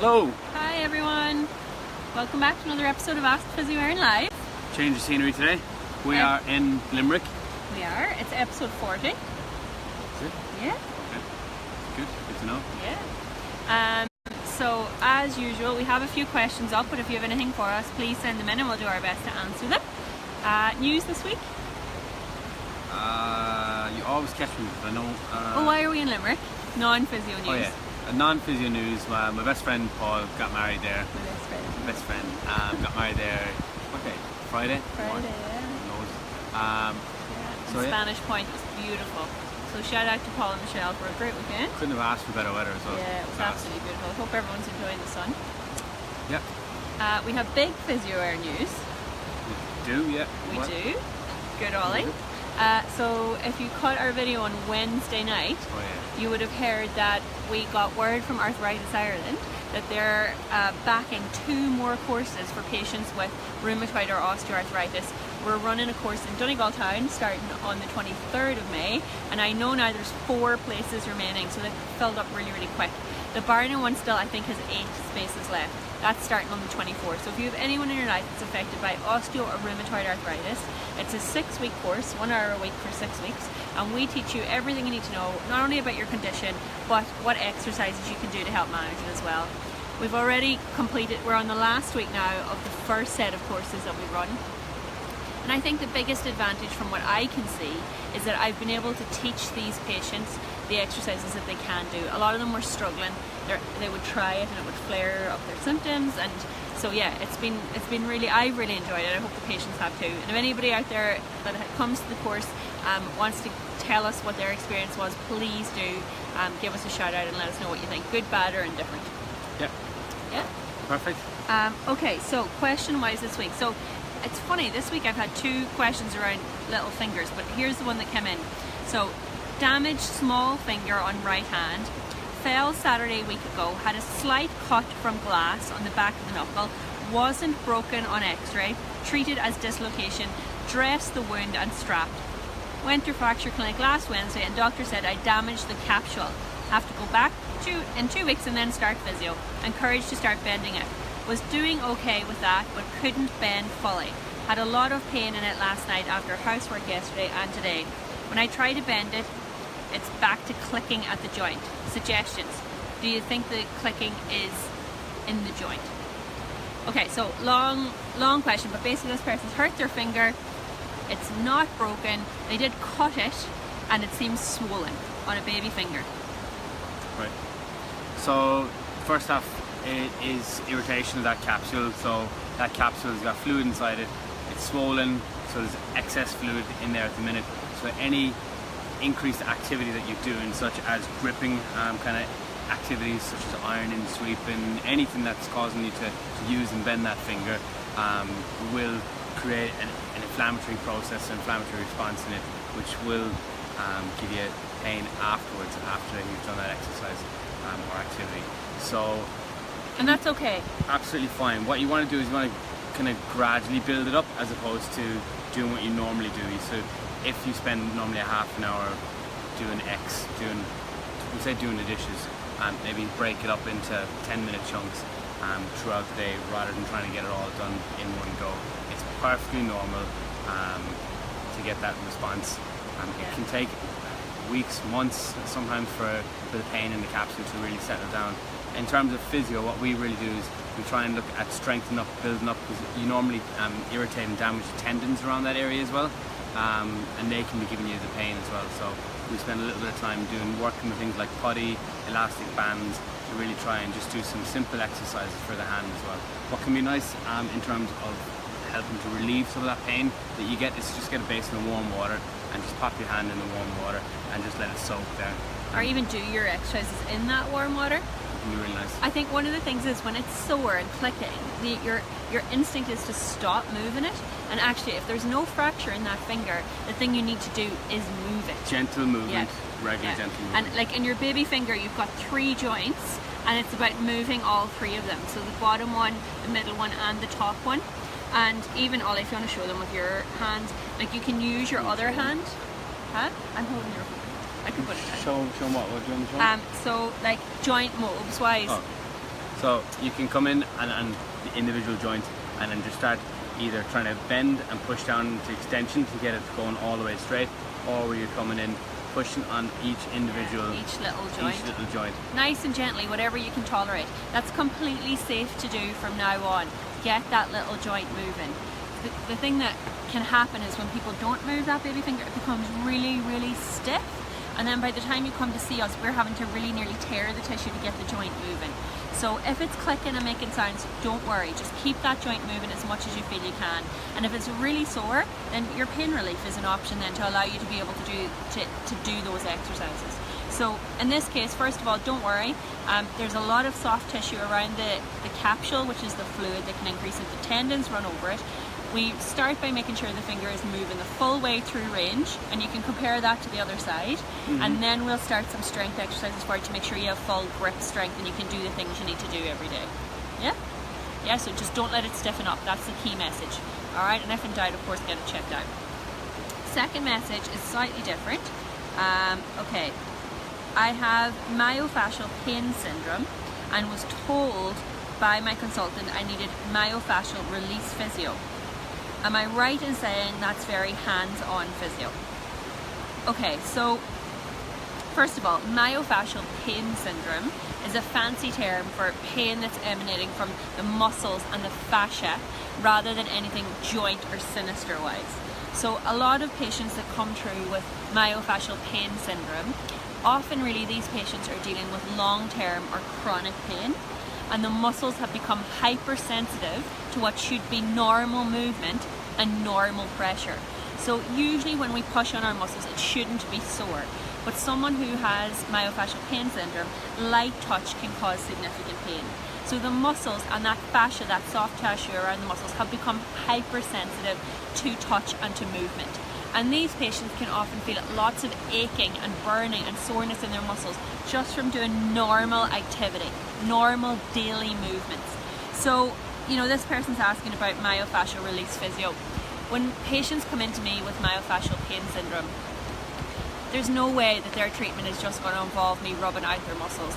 Hello! Hi everyone! Welcome back to another episode of Ask Physio Éireann Live. Change of scenery today. We are in Limerick. We are. It's episode 40. Is it? Yeah. Okay. Good to know. Yeah. So as usual, we have a few questions up, but if you have anything for us, please send them in and we'll do our best to answer them. News this week? You always catch me, but I know... Why are we in Limerick? Non-physio news. Oh yeah. Non-physio news. My best friend Paul got married there. My best friend. Got married there. What day? Friday? Friday, yeah. Who knows? The Spanish Point was beautiful. So shout out to Paul and Michelle for a great weekend. Couldn't have asked for better weather as well. Yeah, it was absolutely beautiful. Hope everyone's enjoying the sun. Yep. We have big Physio Éireann news. We do, yeah. We do. Good, Ollie. So if you caught our video on Wednesday night, you would have heard that we got word from Arthritis Ireland that they're backing 2 more courses for patients with rheumatoid or osteoarthritis. We're running a course in Donegal Town starting on the 23rd of May, and I know now there's 4 places remaining, so they've filled up really, really quick. The Barna one still, I think, has 8 spaces left. That's starting on the 24th. So if you have anyone in your life that's affected by osteo or rheumatoid arthritis, it's a 6-week course, 1 hour a week for 6 weeks, and we teach you everything you need to know, not only about your condition, but what exercises you can do to help manage it as well. We've already completed, we're on the last week now of the first set of courses that we run. And I think the biggest advantage from what I can see is that I've been able to teach these patients the exercises that they can do. A lot of them were struggling. They would try it and it would flare up their symptoms, and so yeah, it's been really, I've really enjoyed it. I hope the patients have too. And if anybody out there that comes to the course wants to tell us what their experience was, please do give us a shout out and let us know what you think, good, bad or indifferent. Yeah? Perfect. Okay, so question wise this week. So it's funny, this week I've had 2 questions around little fingers, but here's the one that came in. So, damaged small finger on right hand, fell Saturday a week ago, had a slight cut from glass on the back of the knuckle, wasn't broken on x-ray, treated as dislocation, dressed the wound and strapped. Went to fracture clinic last Wednesday and doctor said I damaged the capsule. Have to go back in 2 weeks and then start physio. Encouraged to start bending it. Was doing okay with that, but couldn't bend fully. Had a lot of pain in it last night after housework yesterday and today. When I try to bend it, it's back to clicking at the joint. Suggestions. Do you think the clicking is in the joint? Okay, so long question, but basically this person's hurt their finger. It's not broken. They did cut it, and it seems swollen on a baby finger. Right. So, first off, it is irritation of that capsule. So that capsule has got fluid inside it. It's swollen, so there's excess fluid in there at the minute. So any increased activity that you're doing, such as gripping kind of activities, such as ironing, sweeping, anything that's causing you to use and bend that finger, will create an inflammatory process, an inflammatory response in it, which will give you pain afterwards, after you've done that exercise or activity. So. And that's okay. Absolutely fine. What you want to do is you want to kind of gradually build it up as opposed to doing what you normally do. So if you spend normally a half an hour doing doing the dishes, maybe break it up into 10-minute chunks throughout the day rather than trying to get it all done in one go. It's perfectly normal to get that response. It can take weeks, months sometimes for the pain in the capsule to really settle down. In terms of physio, what we really do is we try and look at strengthening up, building up, because you normally irritate and damage the tendons around that area as well, and they can be giving you the pain as well. So we spend a little bit of time working with things like putty, elastic bands, to really try and just do some simple exercises for the hand as well. What can be nice in terms of helping to relieve some of that pain that you get is just get a basin of warm water and just pop your hand in the warm water and just let it soak there. Or even do your exercises in that warm water. Be really nice. I think one of the things is when it's sore and clicking, your instinct is to stop moving it, and actually if there's no fracture in that finger, the thing you need to do is move it. Gentle movement, regular gentle movement. And like in your baby finger you've got 3 joints and it's about moving all 3 of them. So the bottom one, the middle one and the top one. And even Ollie, if you want to show them with your hand, like you can use your other hand. Huh? I'm holding your I can put it down. Show them what we're doing. So like joint moves wise. So you can come in and the individual joint and then just start either trying to bend and push down to extension to get it going all the way straight, or where you're coming in pushing on each individual, each little joint. Nice and gently, whatever you can tolerate. That's completely safe to do from now on. Get that little joint moving. The thing that can happen is when people don't move that baby finger, it becomes really, really stiff. And then by the time you come to see us, we're having to really nearly tear the tissue to get the joint moving. So if it's clicking and making sounds, don't worry. Just keep that joint moving as much as you feel you can. And if it's really sore, then your pain relief is an option then to allow you to be able to do those exercises. So in this case, first of all, don't worry. There's a lot of soft tissue around the capsule, which is the fluid that can increase it. The tendons run over it. We start by making sure the finger is moving the full way through range, and you can compare that to the other side. And then we'll start some strength exercises for you to make sure you have full grip strength and you can do the things you need to do every day. Yeah, so just don't let it stiffen up. That's the key message. All right, and if in doubt, of course, get it checked out. Second message is slightly different. Okay, I have myofascial pain syndrome and was told by my consultant I needed myofascial release physio. Am I right in saying that's very hands-on physio? Okay, so first of all, myofascial pain syndrome is a fancy term for pain that's emanating from the muscles and the fascia rather than anything joint or sinister-wise. So a lot of patients that come through with myofascial pain syndrome, often really these patients are dealing with long-term or chronic pain, and the muscles have become hypersensitive to what should be normal movement and normal pressure. So usually when we push on our muscles, it shouldn't be sore. But someone who has myofascial pain syndrome, light touch can cause significant pain. So the muscles and that fascia, that soft tissue around the muscles, have become hypersensitive to touch and to movement. And these patients can often feel lots of aching and burning and soreness in their muscles just from doing normal activity, normal daily movements. So, this person's asking about myofascial release physio. When patients come into me with myofascial pain syndrome, there's no way that their treatment is just going to involve me rubbing out their muscles.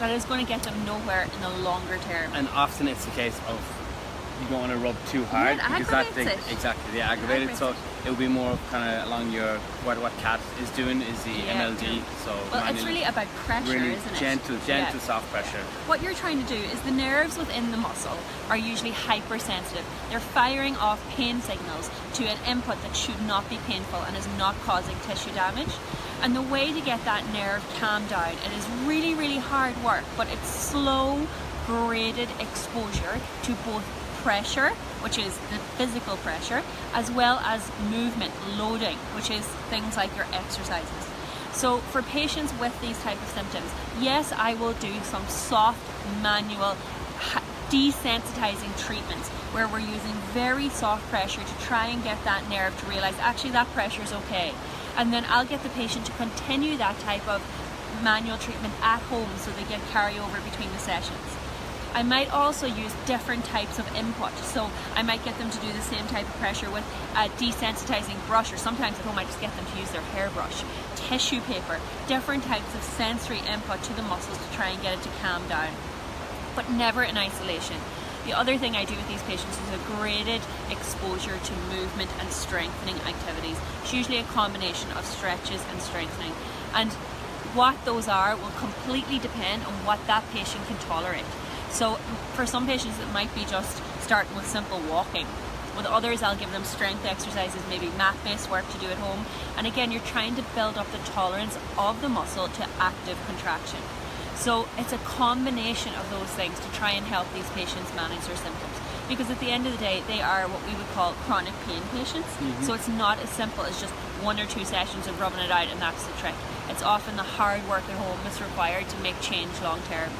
That is going to get them nowhere in the longer term. And often it's the case of you don't want to rub too hard because they aggravate it. So it will be more kind of along your what Kat is doing is the MLD. So it's really about pressure, really isn't it? Gentle, soft pressure. What you're trying to do is the nerves within the muscle are usually hypersensitive. They're firing off pain signals to an input that should not be painful and is not causing tissue damage. And the way to get that nerve calmed down, it is really, really hard work, but it's slow, graded exposure to both pressure, which is the physical pressure, as well as movement, loading, which is things like your exercises. So for patients with these type of symptoms, yes, I will do some soft, manual, desensitizing treatments where we're using very soft pressure to try and get that nerve to realize actually that pressure is okay. And then I'll get the patient to continue that type of manual treatment at home so they get carryover between the sessions. I might also use different types of input. So I might get them to do the same type of pressure with a desensitizing brush, or sometimes at home I just get them to use their hairbrush, tissue paper, different types of sensory input to the muscles to try and get it to calm down, but never in isolation. The other thing I do with these patients is a graded exposure to movement and strengthening activities. It's usually a combination of stretches and strengthening. And what those are will completely depend on what that patient can tolerate. So for some patients it might be just starting with simple walking. With others I'll give them strength exercises, maybe mat-based work to do at home. And again, you're trying to build up the tolerance of the muscle to active contraction. So it's a combination of those things to try and help these patients manage their symptoms. Because at the end of the day, they are what we would call chronic pain patients. So it's not as simple as just 1 or 2 sessions of rubbing it out and that's the trick. It's often the hard work at home that's required to make change long term.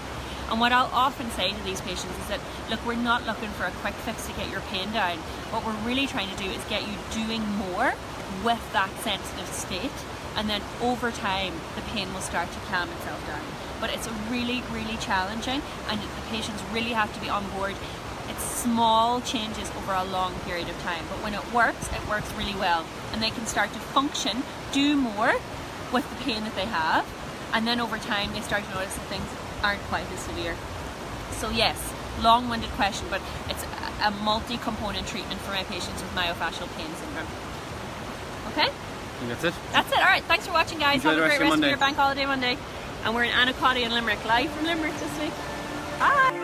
And what I'll often say to these patients is that, look, we're not looking for a quick fix to get your pain down. What we're really trying to do is get you doing more with that sensitive state, and then over time the pain will start to calm itself down. But it's really, really challenging, and the patients really have to be on board. It's small changes over a long period of time, but when it works really well, and they can start to function, do more with the pain that they have, and then over time they start to notice that things aren't quite as severe. So yes, long-winded question, but it's a multi-component treatment for my patients with myofascial pain syndrome. Okay? I think that's it. That's it. Alright, thanks for watching, guys. Enjoy Have a the great rest of your rest of Monday. your bank holiday Monday. And we're in Anacotti in Limerick, live from Limerick this week. Bye!